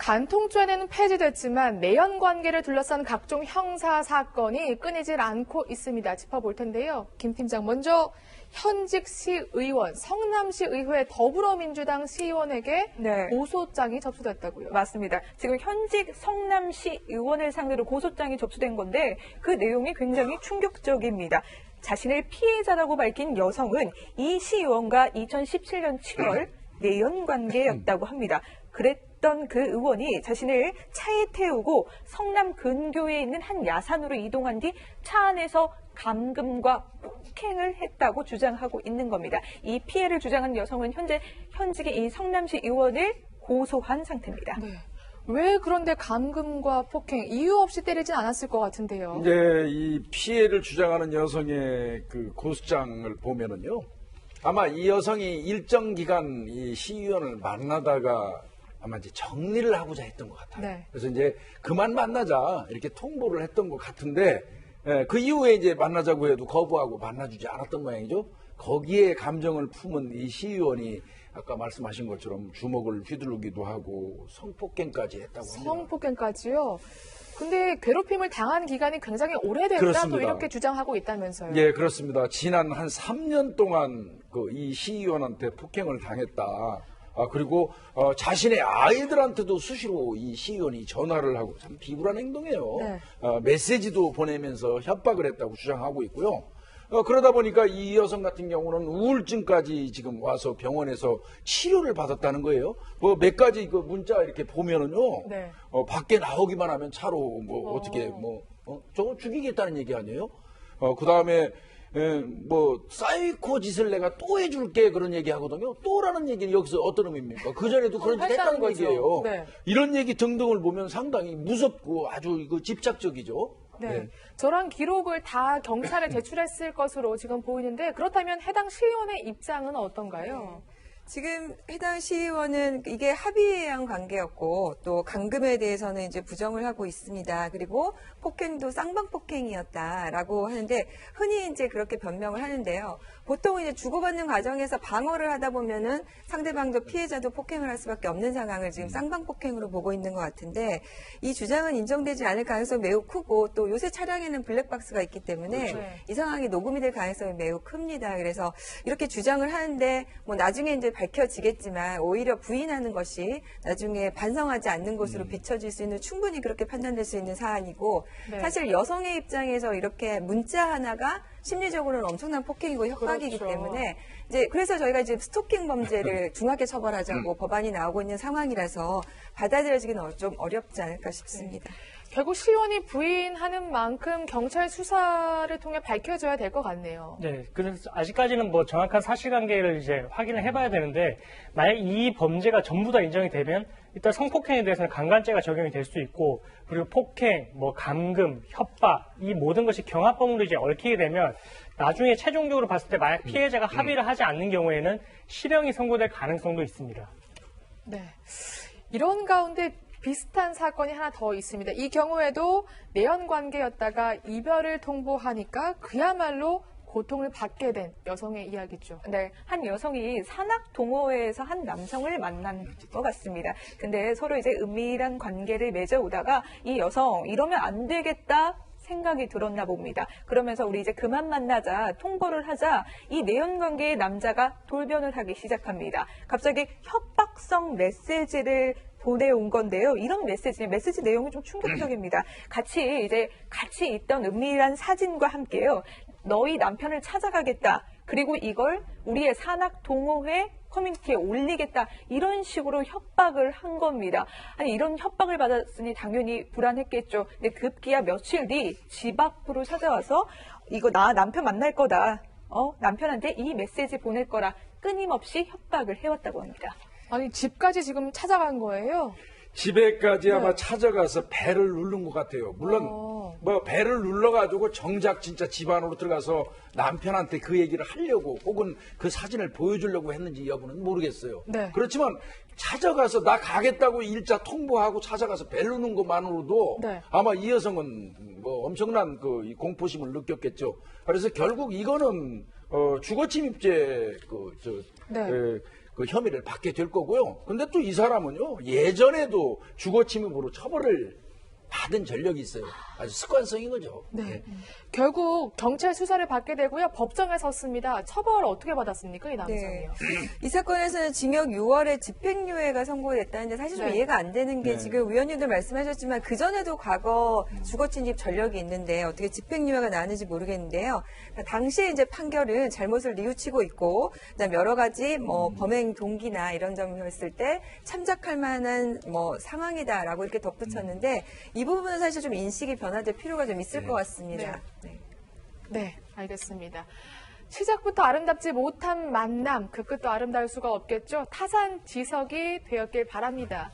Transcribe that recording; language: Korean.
간통죄는 폐지됐지만 내연 관계를 둘러싼 각종 형사 사건이 끊이질 않고 있습니다. 짚어볼 텐데요. 김 팀장, 먼저 현직 시의원, 성남시 의회 더불어민주당 시의원에게 고소장이 접수됐다고요. 맞습니다. 지금 현직 성남시 의원을 상대로 고소장이 접수된 건데 그 내용이 굉장히 충격적입니다. 자신을 피해자라고 밝힌 여성은 이 시의원과 2017년 7월 내연 관계였다고 합니다. 그랬던 그 의원이 자신을 차에 태우고 성남 근교에 있는 한 야산으로 이동한 뒤 차 안에서 감금과 폭행을 했다고 주장하고 있는 겁니다. 이 피해를 주장한 여성은 현재 현직의 이 성남시 의원을 고소한 상태입니다. 네. 왜 그런데 감금과 폭행, 이유 없이 때리진 않았을 것 같은데요. 네, 이 피해를 주장하는 여성의 그 고소장을 보면은요. 아마 이 여성이 일정 기간 이 시의원을 만나다가 아마 이제 정리를 하고자 했던 것 같아요. 네. 그래서 이제 그만 만나자 이렇게 통보를 했던 것 같은데 그 이후에 이제 만나자고 해도 거부하고 만나주지 않았던 모양이죠. 거기에 감정을 품은 이 시의원이 아까 말씀하신 것처럼 주먹을 휘두르기도 하고 성폭행까지 했다고 합니다. 성폭행까지요? 근데 괴롭힘을 당한 기간이 굉장히 오래됐다 그렇습니다. 또 이렇게 주장하고 있다면서요. 예, 그렇습니다. 지난 한 3년 동안 그 이 시의원한테 폭행을 당했다. 그리고 자신의 아이들한테도 수시로 이 시의원이 전화를 하고 참 비굴한 행동이에요. 네. 메시지도 보내면서 협박을 했다고 주장하고 있고요. 그러다 보니까 이 여성 같은 경우는 우울증까지 지금 와서 병원에서 치료를 받았다는 거예요. 뭐 몇 가지 그 문자 이렇게 보면은요. 네. 밖에 나오기만 하면 차로 뭐 어떻게 저거 죽이겠다는 얘기 아니에요? 그 다음에 뭐 사이코 짓을 내가 또 해줄게 그런 얘기 하거든요. 또라는 얘기는 여기서 어떤 의미입니까? 그전에도 그런 짓 했다는 거예요. 네. 이런 얘기 등등을 보면 상당히 무섭고 아주 이거 집착적이죠. 네. 저런 기록을 다 경찰에 제출했을 것으로 지금 보이는데 그렇다면 해당 시의원의 입장은 어떤가요? 지금 해당 시의원은 이게 합의에 의한 관계였고 또 감금에 대해서는 이제 부정을 하고 있습니다. 그리고 폭행도 쌍방폭행이었다라고 하는데 흔히 이제 그렇게 변명을 하는데요. 보통 이제 주고받는 과정에서 방어를 하다 보면은 상대방도 피해자도 폭행을 할 수밖에 없는 상황을 지금 쌍방폭행으로 보고 있는 것 같은데 이 주장은 인정되지 않을 가능성이 매우 크고 또 요새 차량에는 블랙박스가 있기 때문에 그렇죠. 이 상황이 녹음이 될 가능성이 매우 큽니다. 그래서 이렇게 주장을 하는데 뭐 나중에 이제 밝혀지겠지만 오히려 부인하는 것이 나중에 반성하지 않는 것으로 비춰질 수 있는 충분히 그렇게 판단될 수 있는 사안이고 네. 사실 여성의 입장에서 이렇게 문자 하나가 심리적으로는 엄청난 폭행이고 협박이기 그렇죠. 때문에 이제 그래서 저희가 지금 스토킹 범죄를 중하게 처벌하자고 법안이 나오고 있는 상황이라서 받아들여지기는 좀 어렵지 않을까 싶습니다. 결국 시의원이 부인하는 만큼 경찰 수사를 통해 밝혀져야 될 것 같네요. 네, 그래서 아직까지는 뭐 정확한 사실관계를 이제 확인을 해봐야 되는데 만약 이 범죄가 전부 다 인정이 되면 일단 성폭행에 대해서는 강간죄가 적용이 될 수 있고 그리고 폭행, 뭐 감금, 협박 이 모든 것이 경합범으로 이제 얽히게 되면 나중에 최종적으로 봤을 때 만약 피해자가 합의를 하지 않는 경우에는 실형이 선고될 가능성도 있습니다. 네. 이런 가운데 비슷한 사건이 하나 더 있습니다. 이 경우에도 내연 관계였다가 이별을 통보하니까 그야말로 고통을 받게 된 여성의 이야기죠. 네, 한 여성이 산악 동호회에서 한 남성을 만난 것 같습니다. 근데 서로 이제 은밀한 관계를 맺어오다가 이 여성 이러면 안 되겠다 생각이 들었나 봅니다. 그러면서 우리 이제 그만 만나자 통보를 하자 이 내연 관계의 남자가 돌변을 하기 시작합니다. 갑자기 협박성 메시지를 보내온 건데요. 이런 메시지 내용이 좀 충격적입니다. 같이 있던 은밀한 사진과 함께요. 너희 남편을 찾아가겠다. 그리고 이걸 우리의 산악 동호회 커뮤니티에 올리겠다. 이런 식으로 협박을 한 겁니다. 아니 이런 협박을 받았으니 당연히 불안했겠죠. 근데 급기야 며칠 뒤 집 앞으로 찾아와서 이거 나 남편 만날 거다. 남편한테 이 메시지 보낼 거라 끊임없이 협박을 해왔다고 합니다. 아니 집까지 지금 찾아간 거예요? 집에까지 아마 찾아가서 배를 누른 것 같아요. 물론 뭐 배를 눌러가지고 정작 진짜 집 안으로 들어가서 남편한테 그 얘기를 하려고 혹은 그 사진을 보여주려고 했는지 여부는 모르겠어요. 네. 그렇지만 찾아가서 나 가겠다고 일자 통보하고 찾아가서 배를 누른 것만으로도 네. 아마 이 여성은 뭐 엄청난 그 공포심을 느꼈겠죠. 그래서 결국 이거는 주거침입죄 그 혐의를 받게 될 거고요. 근데 또 이 사람은요, 예전에도 주거 침입으로 처벌을 받은 전력이 있어요. 아주 습관성인 거죠. 네. 결국 경찰 수사를 받게 되고요. 법정에 섰습니다. 처벌을 어떻게 받았습니까, 이 남성이요? 네. 이 사건에서는 징역 6월에 집행유예가 선고됐다는데 사실 좀 네. 이해가 안 되는 게 네. 지금 의원님도 말씀하셨지만 그전에도 과거 주거침입 전력이 있는데 어떻게 집행유예가 나는지 모르겠는데요. 그러니까 당시에 이제 판결은 잘못을 뉘우치고 있고 그다음 여러 가지 뭐 범행 동기나 이런 점을 봤을 때 참작할 만한 뭐 상황이다라고 이렇게 덧붙였는데 이 부분은 사실 좀 인식이 변화될 필요가 좀 있을 것 같습니다. 네. 네, 알겠습니다. 시작부터 아름답지 못한 만남, 그 끝도 아름다울 수가 없겠죠. 타산지석이 되었길 바랍니다.